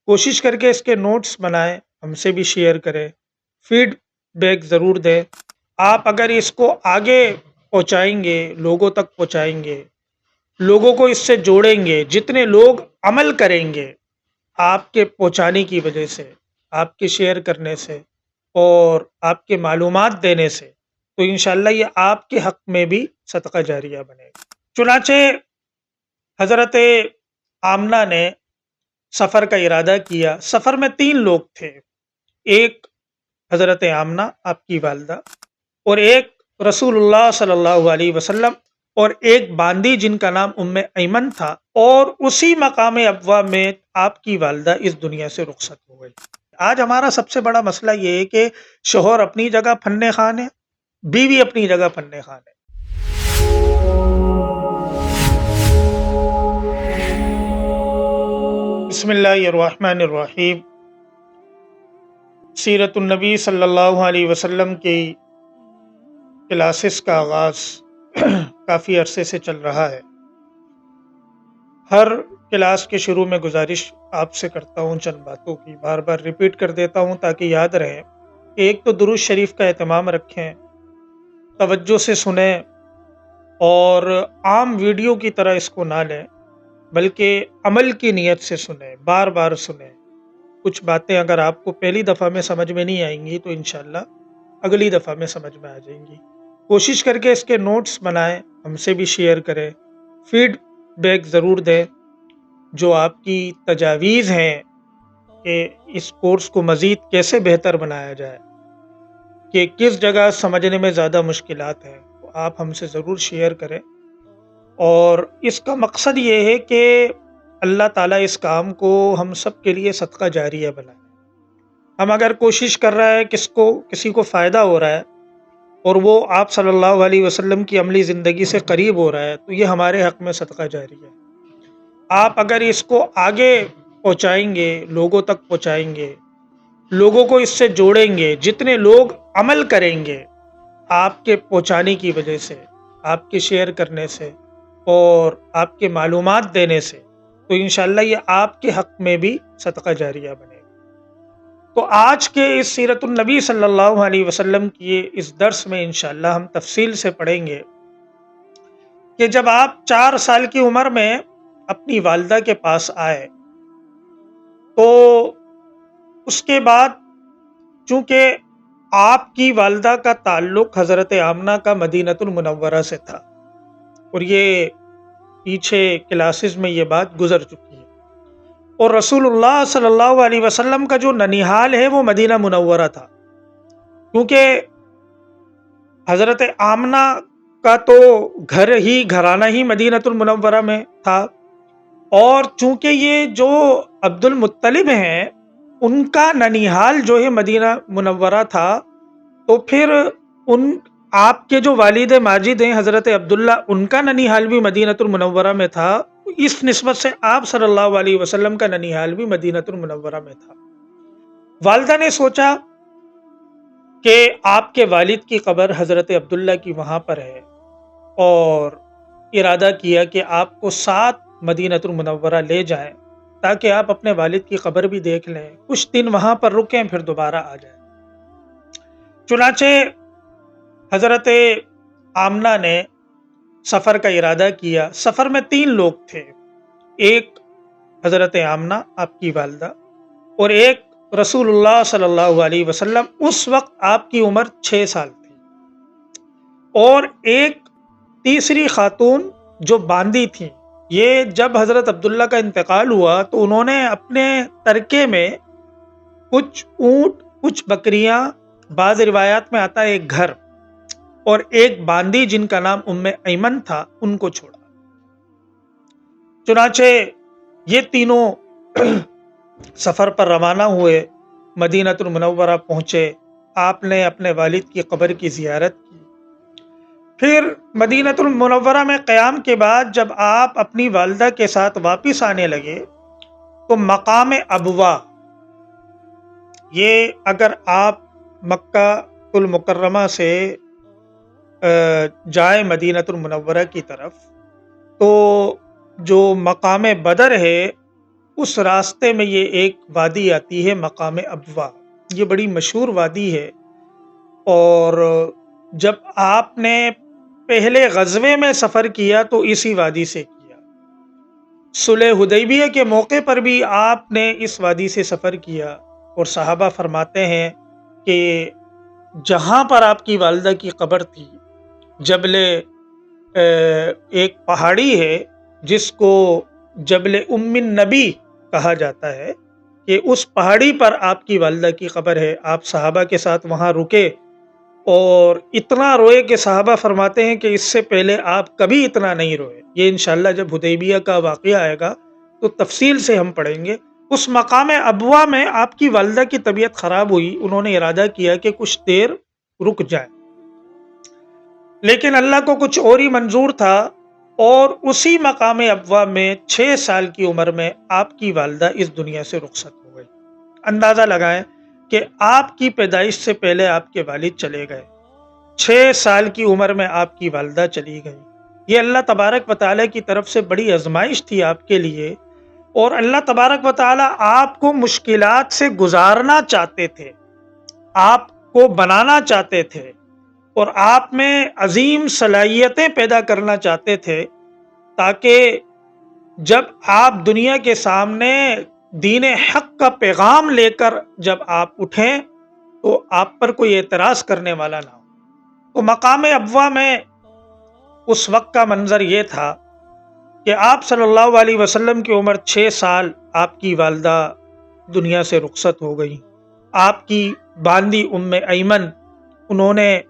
کوشش کر کے اس کے نوٹس بنائیں، ہم سے بھی شیئر کریں، فیڈ بیک ضرور دیں۔ آپ اگر اس کو آگے پہنچائیں گے، لوگوں تک پہنچائیں گے، لوگوں کو اس سے جوڑیں گے، جتنے لوگ عمل کریں گے آپ کے پہنچانے کی وجہ سے، آپ کے شیئر کرنے سے اور آپ کے معلومات دینے سے، تو انشاءاللہ یہ آپ کے حق میں بھی صدقہ جاریہ بنے گا۔ چنانچہ حضرت آمنہ نے سفر کا ارادہ کیا۔ سفر میں 3 لوگ تھے، ایک حضرت آمنہ آپ کی والدہ، اور ایک رسول اللہ صلی اللہ علیہ وسلم، اور ایک باندی جن کا نام ام ایمن تھا، اور اسی مقام ابوا میں آپ کی والدہ اس دنیا سے رخصت ہو گئی۔ آج ہمارا سب سے بڑا مسئلہ یہ ہے کہ شوہر اپنی جگہ فن خوان ہے، بیوی اپنی جگہ فن خوان ہے۔ بسم اللہ الرحمن الرحیم۔ سیرت النبی صلی اللہ علیہ وسلم کی کلاسز کا آغاز کافی عرصے سے چل رہا ہے۔ ہر کلاس کے شروع میں گزارش آپ سے کرتا ہوں چند باتوں کی، بار بار ریپیٹ کر دیتا ہوں تاکہ یاد رہے۔ ایک تو درود شریف کا اہتمام رکھیں، توجہ سے سنیں، اور عام ویڈیو کی طرح اس کو نہ لیں، بلکہ عمل کی نیت سے سنیں، بار بار سنیں۔ کچھ باتیں اگر آپ کو پہلی دفعہ میں سمجھ میں نہیں آئیں گی تو انشاءاللہ اگلی دفعہ میں سمجھ میں آ جائیں گی۔ کوشش کر کے اس کے نوٹس بنائیں، ہم سے بھی شیئر کریں، فیڈ بیک ضرور دیں۔ جو آپ کی تجاویز ہیں کہ اس کورس کو مزید کیسے بہتر بنایا جائے، کہ کس جگہ سمجھنے میں زیادہ مشکلات ہیں، تو آپ ہم سے ضرور شیئر کریں۔ اور اس کا مقصد یہ ہے کہ اللہ تعالیٰ اس کام کو ہم سب کے لیے صدقہ جاریہ بنائے۔ ہم اگر کوشش کر رہا ہے کسی کو فائدہ ہو رہا ہے اور وہ آپ صلی اللہ علیہ وسلم کی عملی زندگی سے قریب ہو رہا ہے، تو یہ ہمارے حق میں صدقہ جاریہ ہے۔ آپ اگر اس کو آگے پہنچائیں گے، لوگوں تک پہنچائیں گے، لوگوں کو اس سے جوڑیں گے، جتنے لوگ عمل کریں گے آپ کے پہنچانے کی وجہ سے، آپ کے شیئر کرنے سے اور آپ کے معلومات دینے سے، تو انشاءاللہ یہ آپ کے حق میں بھی صدقہ جاریہ بنے گا۔ تو آج کے اس سیرت النبی صلی اللہ علیہ وسلم کی اس درس میں انشاءاللہ ہم تفصیل سے پڑھیں گے کہ جب آپ 4 سال کی عمر میں اپنی والدہ کے پاس آئے، تو اس کے بعد چونکہ آپ کی والدہ کا تعلق حضرت آمنہ کا مدینۃ المنورہ سے تھا، اور یہ پیچھے کلاسز میں یہ بات گزر چکی ہے، اور رسول اللہ صلی اللہ علیہ وسلم کا جو ننیحال ہے وہ مدینہ منورہ تھا، کیونکہ حضرت آمنہ کا تو گھرانہ ہی مدینۃ المنورہ میں تھا، اور چونکہ یہ جو عبد المطلب ہیں ان کا ننیحال جو ہے مدینہ منورہ تھا، تو پھر آپ کے جو والد ماجد ہیں حضرت عبداللہ، ان کا ننیحال بھی مدینۃ المنورہ میں تھا۔ اس نسبت سے آپ صلی اللہ علیہ وسلم کا ننیحال بھی مدینۃ المنورہ میں تھا۔ والدہ نے سوچا کہ آپ کے والد کی قبر حضرت عبداللہ کی وہاں پر ہے، اور ارادہ کیا کہ آپ کو ساتھ مدینۃ المنورہ لے جائیں تاکہ آپ اپنے والد کی قبر بھی دیکھ لیں، کچھ دن وہاں پر رکیں، پھر دوبارہ آ جائیں۔ چنانچہ حضرت آمنہ نے سفر کا ارادہ کیا۔ سفر میں 3 لوگ تھے، ایک حضرت آمنہ آپ کی والدہ، اور ایک رسول اللہ صلی اللہ علیہ وسلم۔ اس وقت آپ کی عمر 6 سال تھی، اور ایک تیسری خاتون جو باندی تھیں۔ یہ جب حضرت عبداللہ کا انتقال ہوا تو انہوں نے اپنے ترکے میں کچھ اونٹ، کچھ بکریاں، بعض روایات میں آتا ہے ایک گھر، اور ایک باندی جن کا نام ام ایمن تھا، ان کو چھوڑا۔ چنانچہ یہ تینوں سفر پر روانہ ہوئے، مدینۃ المنورہ پہنچے، آپ نے اپنے والد کی قبر کی زیارت کی۔ پھر مدینۃ المنورہ میں قیام کے بعد جب آپ اپنی والدہ کے ساتھ واپس آنے لگے تو مقام ابوا، یہ اگر آپ مکہ المکرمہ سے جائیں مدینۃ المنورہ کی طرف، تو جو مقام بدر ہے اس راستے میں یہ ایک وادی آتی ہے مقام ابوا، یہ بڑی مشہور وادی ہے، اور جب آپ نے پہلے غزوے میں سفر کیا تو اسی وادی سے کیا، صلح حدیبیہ کے موقع پر بھی آپ نے اس وادی سے سفر کیا، اور صحابہ فرماتے ہیں کہ جہاں پر آپ کی والدہ کی قبر تھی، جبل ایک پہاڑی ہے جس کو جبل ام النبی کہا جاتا ہے، کہ اس پہاڑی پر آپ کی والدہ کی قبر ہے۔ آپ صحابہ کے ساتھ وہاں رکے اور اتنا روئے کہ صحابہ فرماتے ہیں کہ اس سے پہلے آپ کبھی اتنا نہیں روئے۔ یہ انشاءاللہ جب حدیبیہ کا واقعہ آئے گا تو تفصیل سے ہم پڑھیں گے۔ اس مقام ابوا میں آپ کی والدہ کی طبیعت خراب ہوئی، انہوں نے ارادہ کیا کہ کچھ دیر رک جائے، لیکن اللہ کو کچھ اور ہی منظور تھا، اور اسی مقام ابوا میں 6 سال کی عمر میں آپ کی والدہ اس دنیا سے رخصت ہو گئی۔ اندازہ لگائیں کہ آپ کی پیدائش سے پہلے آپ کے والد چلے گئے، 6 سال کی عمر میں آپ کی والدہ چلی گئی۔ یہ اللہ تبارک و تعالیٰ کی طرف سے بڑی آزمائش تھی آپ کے لیے، اور اللہ تبارک و تعالیٰ آپ کو مشکلات سے گزارنا چاہتے تھے، آپ کو بنانا چاہتے تھے، اور آپ میں عظیم صلاحیتیں پیدا کرنا چاہتے تھے، تاکہ جب آپ دنیا کے سامنے دین حق کا پیغام لے کر جب آپ اٹھیں تو آپ پر کوئی اعتراض کرنے والا نہ ہو۔ تو مقام ابوا میں اس وقت کا منظر یہ تھا کہ آپ صلی اللہ علیہ وسلم کی عمر 6 سال، آپ کی والدہ دنیا سے رخصت ہو گئی۔ آپ کی باندی ام ایمن، انہوں نے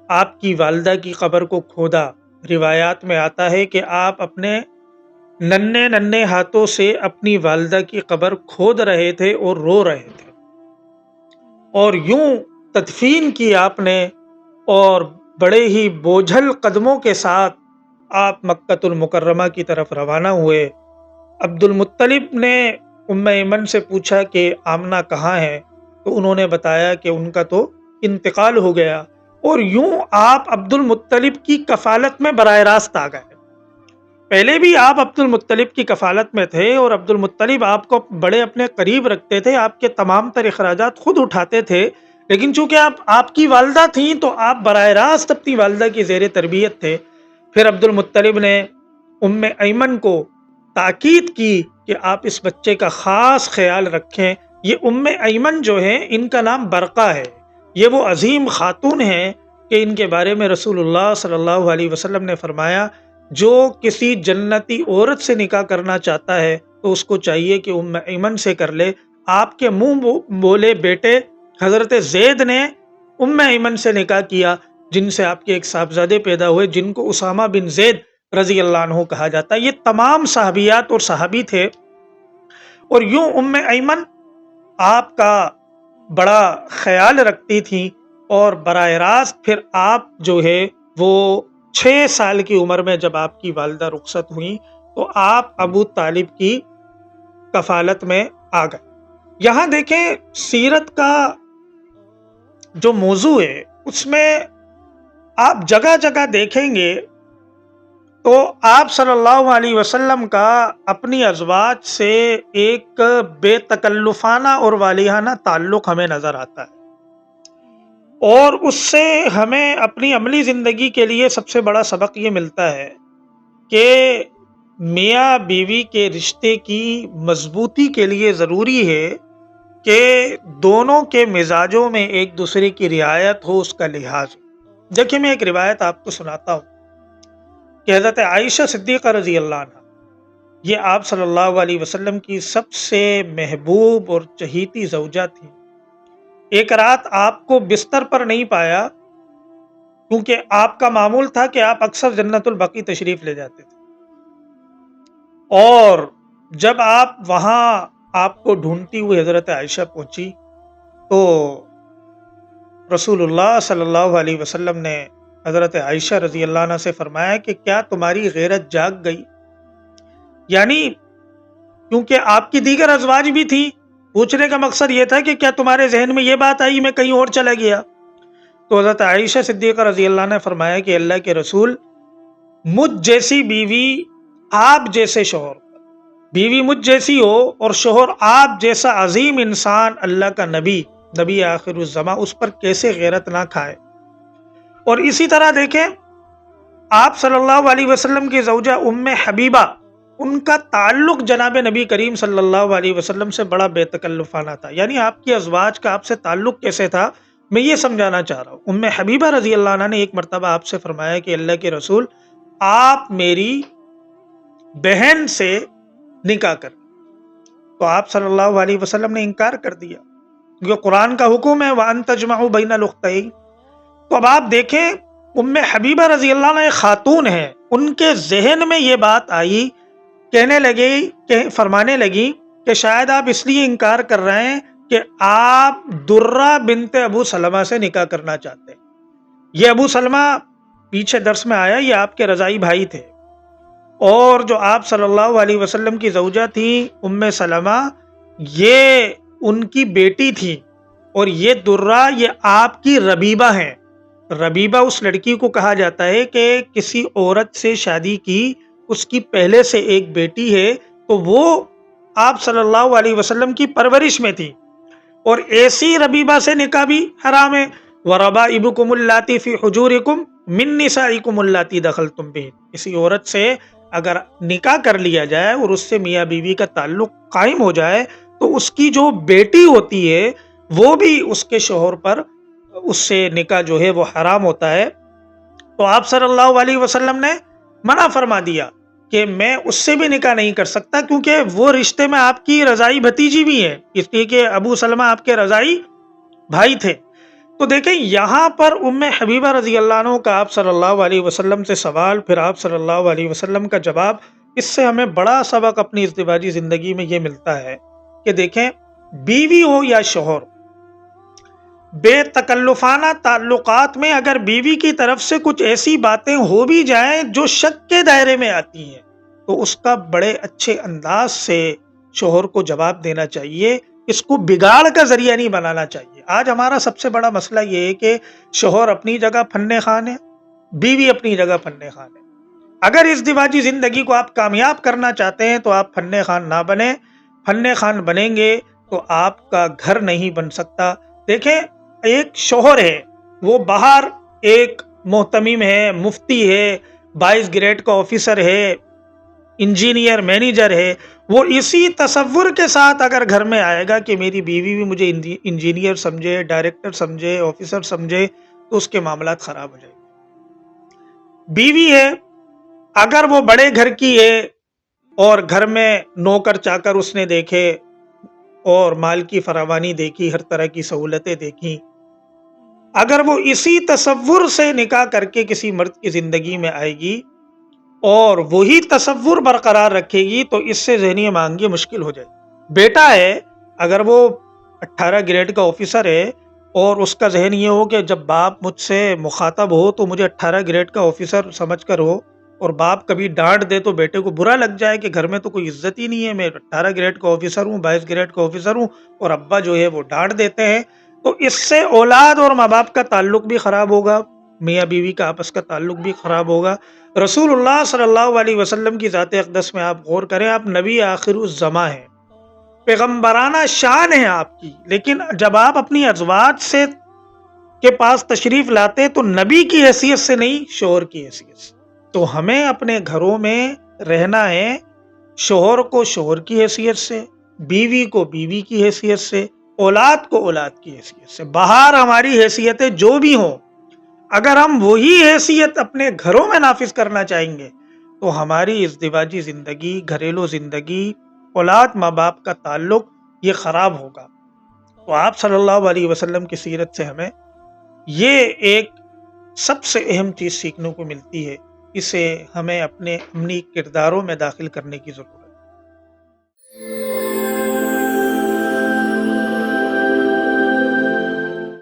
آپ کی والدہ کی قبر کو کھودا۔ روایات میں آتا ہے کہ آپ اپنے ننھے ہاتھوں سے اپنی والدہ کی قبر کھود رہے تھے اور رو رہے تھے، اور یوں تدفین کی آپ نے، اور بڑے ہی بوجھل قدموں کے ساتھ آپ مکۃ المکرمہ کی طرف روانہ ہوئے۔ عبد المطلب نے ام ایمن سے پوچھا کہ آمنہ کہاں ہے، تو انہوں نے بتایا کہ ان کا تو انتقال ہو گیا، اور یوں آپ عبد المطلب کی کفالت میں براہ راست آ گئے۔ پہلے بھی آپ عبد المطلب کی کفالت میں تھے، اور عبد المطلب آپ کو بڑے اپنے قریب رکھتے تھے، آپ کے تمام تر اخراجات خود اٹھاتے تھے، لیکن چونکہ آپ کی والدہ تھیں تو آپ براہ راست اپنی والدہ کی زیر تربیت تھے۔ پھر عبد المطلب نے ام ایمن کو تاکید کی کہ آپ اس بچے کا خاص خیال رکھیں۔ یہ ام ایمن جو ہیں، ان کا نام برقہ ہے، یہ وہ عظیم خاتون ہیں کہ ان کے بارے میں رسول اللہ صلی اللہ علیہ وسلم نے فرمایا، جو کسی جنتی عورت سے نکاح کرنا چاہتا ہے تو اس کو چاہیے کہ ام ایمن سے کر لے۔ آپ کے منہ بولے بیٹے حضرت زید نے ام ایمن سے نکاح کیا، جن سے آپ کے ایک صاحبزادے پیدا ہوئے جن کو اسامہ بن زید رضی اللہ عنہ کہا جاتا ہے۔ یہ تمام صحابیات اور صحابی تھے، اور یوں ام ایمن آپ کا بڑا خیال رکھتی تھیں، اور براہ راست پھر آپ جو ہے وہ 6 سال کی عمر میں جب آپ کی والدہ رخصت ہوئی تو آپ ابو طالب کی کفالت میں آ گئے۔ یہاں دیکھیں، سیرت کا جو موضوع ہے اس میں آپ جگہ جگہ دیکھیں گے تو آپ صلی اللہ علیہ وسلم کا اپنی ازواج سے ایک بے تکلفانہ اور والیانہ تعلق ہمیں نظر آتا ہے، اور اس سے ہمیں اپنی عملی زندگی کے لیے سب سے بڑا سبق یہ ملتا ہے کہ میاں بیوی کے رشتے کی مضبوطی کے لیے ضروری ہے کہ دونوں کے مزاجوں میں ایک دوسرے کی رعایت ہو، اس کا لحاظ ہو۔ دیکھیں، میں ایک روایت آپ کو سناتا ہوں کہ حضرت عائشہ صدیقہ رضی اللہ عنہ، یہ آپ صلی اللہ علیہ وسلم کی سب سے محبوب اور چہیتی زوجہ تھی۔ ایک رات آپ کو بستر پر نہیں پایا، کیونکہ آپ کا معمول تھا کہ آپ اکثر جنت البقیع تشریف لے جاتے تھے، اور جب آپ وہاں آپ کو ڈھونڈتی ہوئی حضرت عائشہ پہنچی تو رسول اللہ صلی اللہ علیہ وسلم نے حضرت عائشہ رضی اللہ عنہ سے فرمایا کہ کیا تمہاری غیرت جاگ گئی؟ یعنی کیونکہ آپ کی دیگر ازواج بھی تھی، پوچھنے کا مقصد یہ تھا کہ کیا تمہارے ذہن میں یہ بات آئی میں کہیں اور چلا گیا؟ تو حضرت عائشہ صدیقہ رضی اللہ عنہ نے فرمایا کہ اللہ کے رسول، مجھ جیسی بیوی آپ جیسے شوہر بیوی مجھ جیسی ہو اور شوہر آپ جیسا عظیم انسان، اللہ کا نبی آخر الزماں، اس پر کیسے غیرت نہ کھائے۔ اور اسی طرح دیکھیں آپ صلی اللہ علیہ وسلم کی زوجہ ام حبیبہ، ان کا تعلق جناب نبی کریم صلی اللہ علیہ وسلم سے بڑا بے تکلفانہ تھا۔ یعنی آپ کی ازواج کا آپ سے تعلق کیسے تھا، میں یہ سمجھانا چاہ رہا ہوں۔ ام حبیبہ رضی اللہ عنہ نے ایک مرتبہ آپ سے فرمایا کہ اللہ کے رسول، آپ میری بہن سے نکاح کر، تو آپ صلی اللہ علیہ وسلم نے انکار کر دیا، کیونکہ قرآن کا حکم ہے وَأَن تَجْمَعُوا بَيْنَ الْأُخْتَيْنِ۔ تو اب آپ دیکھیں ام حبیبہ رضی اللہ عنہ ایک خاتون ہیں، ان کے ذہن میں یہ بات آئی، فرمانے لگی کہ شاید آپ اس لیے انکار کر رہے ہیں کہ آپ درہ بنت ابو سلمہ سے نکاح کرنا چاہتے ہیں۔ یہ ابو سلمہ پیچھے درس میں آیا، یہ آپ کے رضائی بھائی تھے، اور جو آپ صلی اللہ علیہ وسلم کی زوجہ تھی ام سلمہ، یہ ان کی بیٹی تھی، اور یہ درہ یہ آپ کی ربیبہ ہیں۔ ربیبہ اس لڑکی کو کہا جاتا ہے کہ کسی عورت سے شادی کی، اس کی پہلے سے ایک بیٹی ہے، تو وہ آپ صلی اللہ علیہ وسلم کی پرورش میں تھی، اور ایسی ربیبہ سے نکاح بھی حرام ہے۔ وَرَبَائِبُكُمُ اللَّاتِي فِي حُجُورِكُم مِّن نِّسَائِكُمُ اللَّاتِي دَخَلْتُم بِهِنَّ۔ کسی عورت سے اگر نکاح کر لیا جائے اور اس سے میاں بیوی کا تعلق قائم ہو جائے، تو اس کی جو بیٹی ہوتی ہے وہ بھی اس کے شوہر پر، اس سے نکاح جو ہے وہ حرام ہوتا ہے۔ تو آپ صلی اللہ علیہ وسلم نے منع فرما دیا کہ میں اس سے بھی نکاح نہیں کر سکتا، کیونکہ وہ رشتے میں آپ کی رضائی بھتیجی بھی ہے، اس لیے کہ ابو سلمہ آپ کے رضائی بھائی تھے۔ تو دیکھیں یہاں پر ام حبیبہ رضی اللہ عنہ کا آپ صلی اللہ علیہ وسلم سے سوال، پھر آپ صلی اللہ علیہ وسلم کا جواب، اس سے ہمیں بڑا سبق اپنی ازدواجی زندگی میں یہ ملتا ہے کہ دیکھیں بیوی ہو یا شوہر، بے تکلفانہ تعلقات میں اگر بیوی کی طرف سے کچھ ایسی باتیں ہو بھی جائیں جو شک کے دائرے میں آتی ہیں، تو اس کا بڑے اچھے انداز سے شوہر کو جواب دینا چاہیے، اس کو بگاڑ کا ذریعہ نہیں بنانا چاہیے۔ آج ہمارا سب سے بڑا مسئلہ یہ ہے کہ شوہر اپنی جگہ فن خوان ہے، بیوی اپنی جگہ فن خوان ہے۔ اگر اس ازدواجی زندگی کو آپ کامیاب کرنا چاہتے ہیں تو آپ فن خوان نہ بنیں، فن خوان بنیں گے تو آپ کا گھر نہیں بن سکتا۔ دیکھیں ایک شوہر ہے، وہ باہر ایک محتمم ہے، مفتی ہے، 22 گریڈ کا آفیسر ہے، انجینئر، مینیجر ہے، وہ اسی تصور کے ساتھ اگر گھر میں آئے گا کہ میری بیوی بھی مجھے انجینئر سمجھے، ڈائریکٹر سمجھے، آفیسر سمجھے، تو اس کے معاملات خراب ہو جائیں گے۔ بیوی ہے، اگر وہ بڑے گھر کی ہے اور گھر میں نوکر چاکر اس نے دیکھے اور مال کی فراوانی دیکھی، ہر طرح کی سہولتیں دیکھی، اگر وہ اسی تصور سے نکاح کر کے کسی مرد کی زندگی میں آئے گی اور وہی تصور برقرار رکھے گی، تو اس سے ذہنی مانگی مشکل ہو جائے۔ بیٹا ہے، اگر وہ 18 گریڈ کا آفیسر ہے اور اس کا ذہن یہ ہو کہ جب باپ مجھ سے مخاطب ہو تو مجھے 18 گریڈ کا آفیسر سمجھ کر ہو، اور باپ کبھی ڈانٹ دے تو بیٹے کو برا لگ جائے کہ گھر میں تو کوئی عزت ہی نہیں ہے، میں 18 گریڈ کا آفیسر ہوں، 22 گریڈ کا آفیسر ہوں، اور ابا جو ہے وہ ڈانٹ دیتے ہیں، تو اس سے اولاد اور ماں باپ کا تعلق بھی خراب ہوگا، میاں بیوی کا آپس کا تعلق بھی خراب ہوگا۔ رسول اللہ صلی اللہ علیہ وسلم کی ذات اقدس میں آپ غور کریں، آپ نبی آخر الزماں ہیں، پیغمبرانہ شان ہے آپ کی، لیکن جب آپ اپنی ازواج سے کے پاس تشریف لاتے تو نبی کی حیثیت سے نہیں، شوہر کی حیثیت سے۔ تو ہمیں اپنے گھروں میں رہنا ہے، شوہر کو شوہر کی حیثیت سے، بیوی کو بیوی کی حیثیت سے، اولاد کو اولاد کی حیثیت سے۔ باہر ہماری حیثیتیں جو بھی ہوں، اگر ہم وہی حیثیت اپنے گھروں میں نافذ کرنا چاہیں گے تو ہماری ازدواجی زندگی، گھریلو زندگی، اولاد ماں باپ کا تعلق یہ خراب ہوگا۔ تو آپ صلی اللہ علیہ وسلم کی سیرت سے ہمیں یہ ایک سب سے اہم چیز سیکھنے کو ملتی ہے، اسے ہمیں اپنے امنی کرداروں میں داخل کرنے کی ضرورت ہے۔